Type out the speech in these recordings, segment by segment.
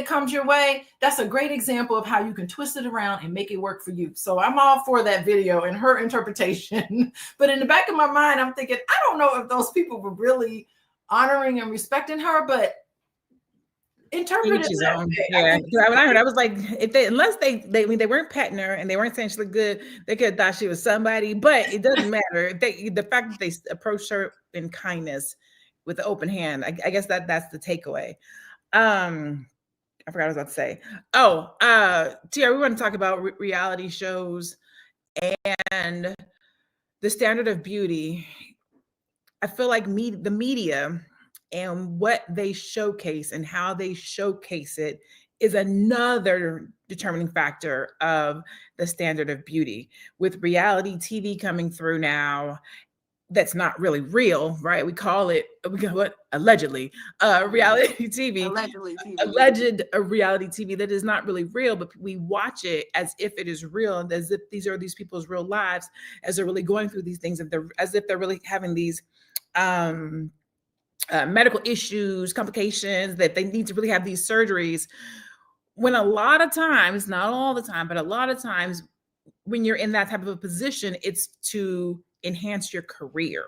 that comes your way, that's a great example of how you can twist it around and make it work for you. So I'm all for that video and her interpretation. But in the back of my mind, I'm thinking, I don't know if those people were really honoring and respecting her, but interpret it that way. Yeah, when I heard, I was like, unless they weren't petting her and they weren't saying she looked good, they could have thought she was somebody. But it doesn't matter. The fact that they approached her in kindness with an open hand, I guess that's the takeaway. I forgot what I was about to say. Oh, Tia, we want to talk about reality shows and the standard of beauty. I feel like the media and what they showcase and how they showcase it is another determining factor of the standard of beauty. With reality TV coming through now, that's not really real, right? We call it allegedly reality TV. Alleged reality TV that is not really real, but we watch it as if it is real, and as if these are these people's real lives, as they're really going through these things, as if they're really having these medical issues, complications, that they need to really have these surgeries. When a lot of times, not all the time, but a lot of times when you're in that type of a position, it's to enhance your career.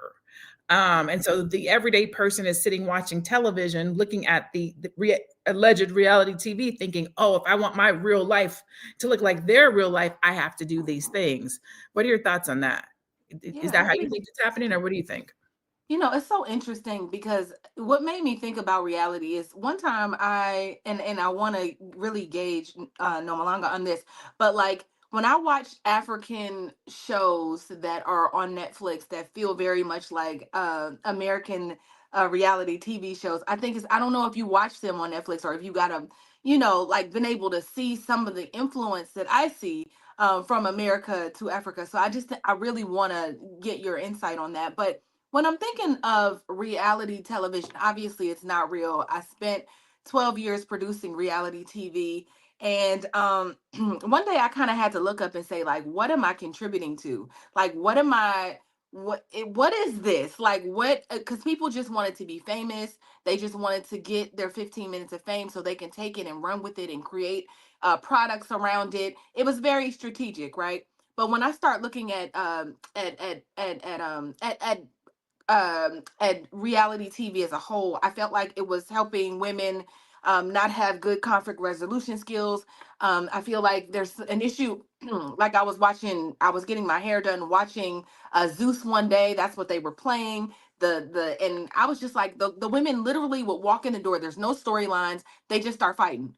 And so the everyday person is sitting watching television, looking at the alleged reality TV, thinking, oh, if I want my real life to look like their real life, I have to do these things. What are your thoughts on that? Is that how you think it's happening, or what do you think? You know, it's so interesting because what made me think about reality is one time I want to really gauge Nomalanga on this, but like when I watch African shows that are on Netflix that feel very much like American reality TV shows, I don't know if you watch them on Netflix or if you got to, like been able to see some of the influence that I see from America to Africa. So I really want to get your insight on that. But when I'm thinking of reality television, obviously it's not real. I spent 12 years producing reality TV. And one day I kind of had to look up and say, like, what am I contributing to? Like, what is this? Like, what? Because people just wanted to be famous. They just wanted to get their 15 minutes of fame so they can take it and run with it and create products around it. It was very strategic, right? But when I start looking at reality TV as a whole, I felt like it was helping women not have good conflict resolution skills. I feel like there's an issue. Like I was getting my hair done watching Zeus one day. That's what they were playing. And I was just like, the women literally would walk in the door. There's no storylines. They just start fighting.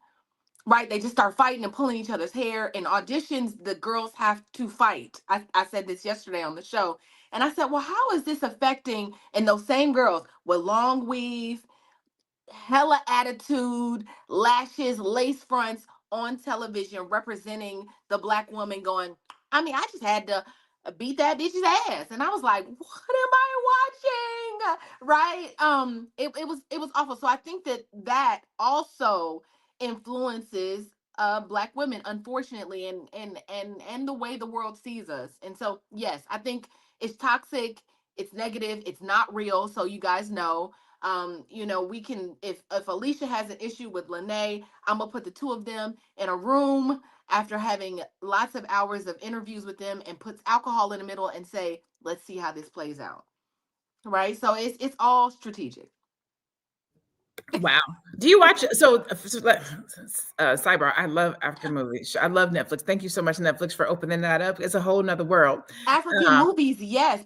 Right, they just start fighting and pulling each other's hair. In auditions, the girls have to fight. I said this yesterday on the show. And I said, well, how is this affecting, and those same girls with long weave, hella attitude, lashes, lace fronts on television representing the Black woman going, I mean, I just had to beat that bitch's ass. And I was like, what am I watching? Right? It was awful. So I think that also influences Black women, unfortunately, and the way the world sees us. And so yes, I think it's toxic, it's negative, it's not real. So you guys know, we can, if Alicia has an issue with Lene, I'm gonna put the two of them in a room after having lots of hours of interviews with them and puts alcohol in the middle and say, let's see how this plays out. Right? So it's all strategic. Wow. Do you watch? So, sidebar. I love African movies. I love Netflix. Thank you so much, Netflix, for opening that up. It's a whole nother world. African movies, yes.